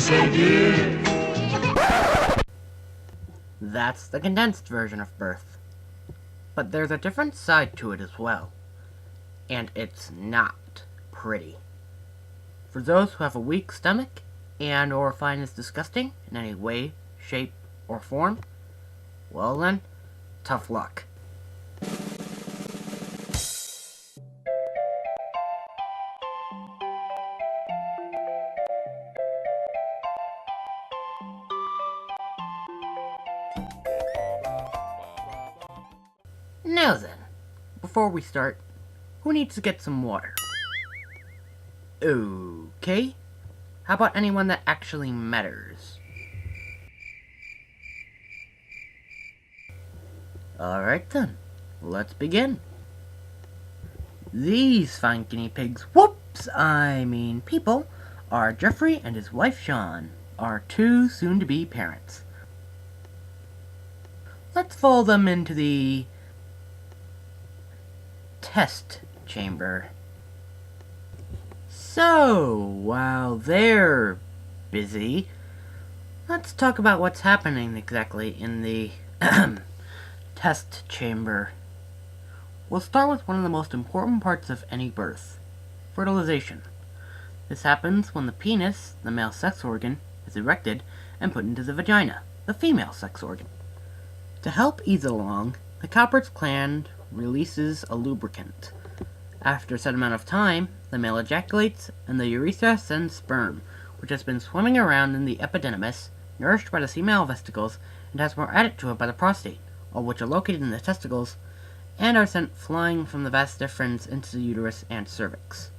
yes I did. That's the condensed version of birth. But there's a different side to it as well. And it's not pretty. For those who have a weak stomach and or find this disgusting in any way, shape, or form, well then, tough luck. Now then, before we start, who needs to get some water? Okay. How about anyone that actually matters? Alright then, let's begin. These fine guinea pigs, people, are Jeffrey and his wife Sean, our two soon-to-be parents. Let's follow them into the test chamber. So, while they're busy, let's talk about what's happening exactly in the test chamber. We'll start with one of the most important parts of any birth, fertilization. This happens when the penis, the male sex organ, is erected and put into the vagina, the female sex organ. To help ease it along, the Cowper's gland releases a lubricant. After a set amount of time, the male ejaculates, and the urethra sends sperm, which has been swimming around in the epididymis, nourished by the female vesicles, and has more added to it by the prostate, all which are located in the testicles, and are sent flying from the vas deferens into the uterus and cervix.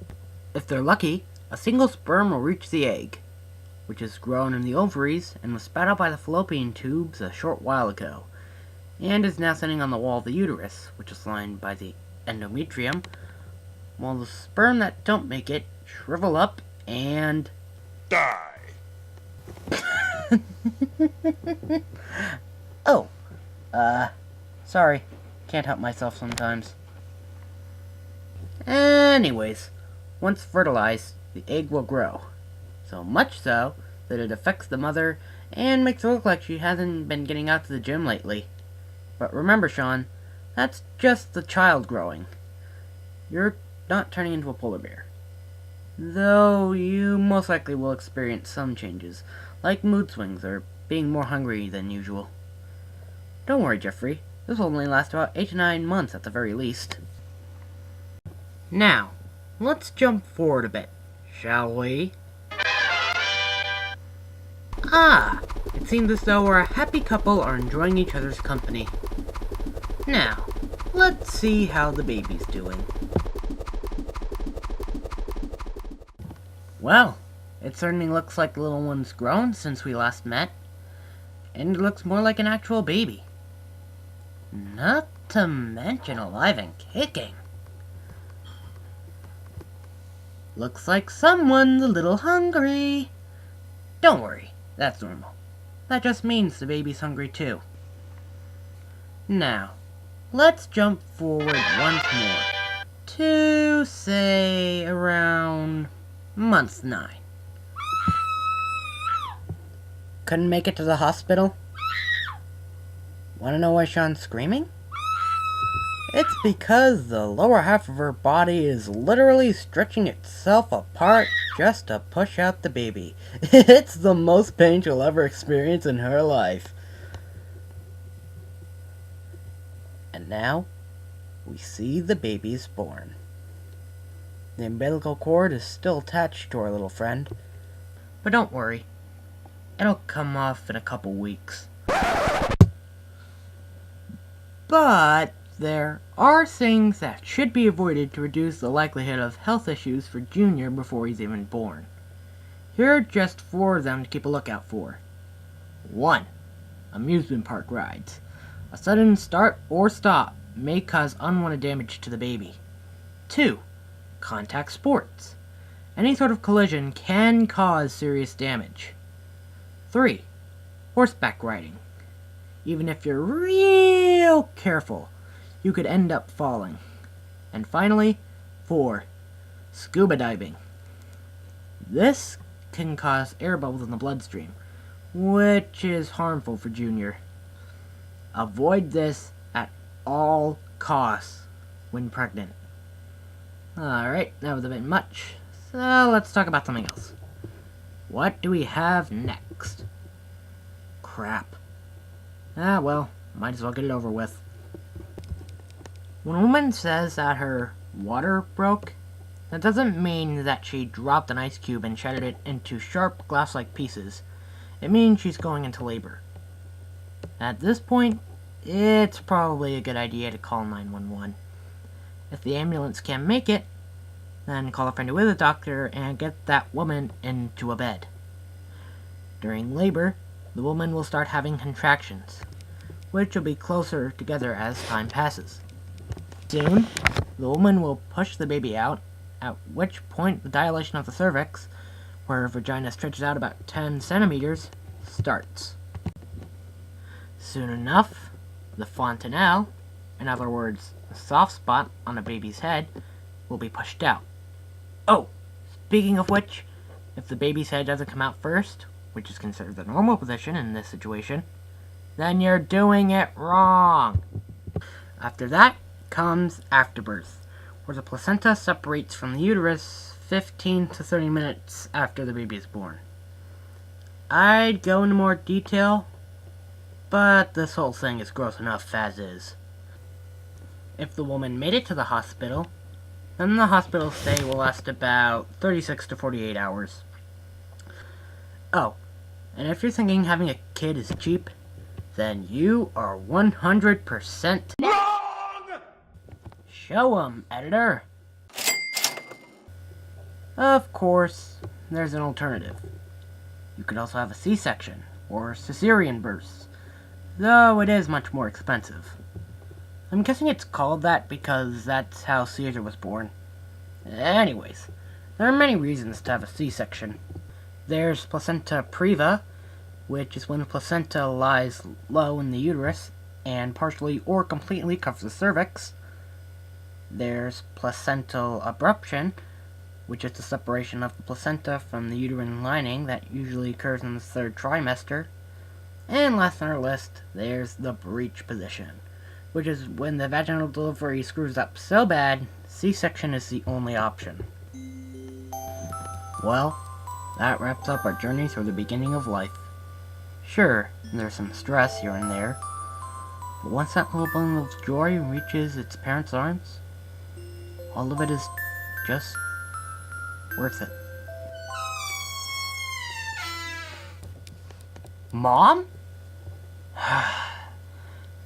If they're lucky, a single sperm will reach the egg, which is grown in the ovaries and was spat out by the fallopian tubes a short while ago, and is now sitting on the wall of the uterus, which is lined by the endometrium, while the sperm that don't make it shrivel up and Die. Oh, sorry. Can't help myself sometimes. Anyways, once fertilized, the egg will grow. So much so that it affects the mother and makes her look like she hasn't been getting out to the gym lately. But remember, Sean, that's just the child growing. You're not turning into a polar bear. Though you most likely will experience some changes, like mood swings or being more hungry than usual. Don't worry, Jeffrey. This will only last about 8 to 9 months at the very least. Now, let's jump forward a bit, shall we? It seems as though our happy couple are enjoying each other's company. Now, let's see how the baby's doing. Well, it certainly looks like the little one's grown since we last met. And it looks more like an actual baby. Not to mention alive and kicking. Looks like someone's a little hungry. Don't worry, that's normal. That just means the baby's hungry too. Now, let's jump forward once more to, say, around month 9. Couldn't make it to the hospital? Wanna know why Sean's screaming? It's because the lower half of her body is literally stretching itself apart just to push out the baby. It's the most pain she'll ever experience in her life. And now, we see the baby's born. The umbilical cord is still attached to our little friend. But don't worry, it'll come off in a couple weeks. But there are things that should be avoided to reduce the likelihood of health issues for Junior before he's even born. Here are just 4 of them to keep a lookout for. 1. Amusement park rides. A sudden start or stop may cause unwanted damage to the baby. 2. Contact sports. Any sort of collision can cause serious damage. 3. Horseback riding. Even if you're real careful, you could end up falling. And finally, 4. Scuba diving. This can cause air bubbles in the bloodstream, which is harmful for Junior. Avoid this at all costs when pregnant. Alright, that was a bit much, so let's talk about something else. What do we have next? Crap. Well, might as well get it over with. When a woman says that her water broke, that doesn't mean that she dropped an ice cube and shattered it into sharp glass-like pieces. It means she's going into labor. At this point, it's probably a good idea to call 911. If the ambulance can't make it, then call a friend who is a doctor and get that woman into a bed. During labor, the woman will start having contractions, which will be closer together as time passes. Soon, the woman will push the baby out, at which point the dilation of the cervix, where her vagina stretches out about 10 centimeters, starts. Soon enough, the fontanelle, in other words, the soft spot on a baby's head, will be pushed out. Oh, speaking of which, if the baby's head doesn't come out first, which is considered the normal position in this situation, then you're doing it wrong. After that comes afterbirth, where the placenta separates from the uterus 15 to 30 minutes after the baby is born. I'd go into more detail, but this whole thing is gross enough as is. If the woman made it to the hospital, then the hospital stay will last about 36 to 48 hours. Oh, and if you're thinking having a kid is cheap, then you are 100% Wrong! Show 'em, editor! Of course, there's an alternative. You could also have a C-section, or cesarean birth, though it is much more expensive. I'm guessing it's called that because that's how Caesar was born. Anyways, there are many reasons to have a C-section. There's placenta previa, which is when the placenta lies low in the uterus and partially or completely covers the cervix. There's placental abruption, which is the separation of the placenta from the uterine lining that usually occurs in the third trimester. And last on our list, there's the breech position, which is when the vaginal delivery screws up so bad, C-section is the only option. Well, that wraps up our journey through the beginning of life. Sure, there's some stress here and there, but once that little bundle of joy reaches its parents' arms, all of it is just worth it. Mom?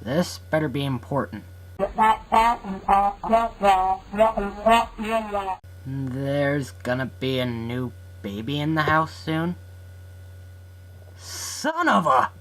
This better be important. There's gonna be a new baby in the house soon? Son of a...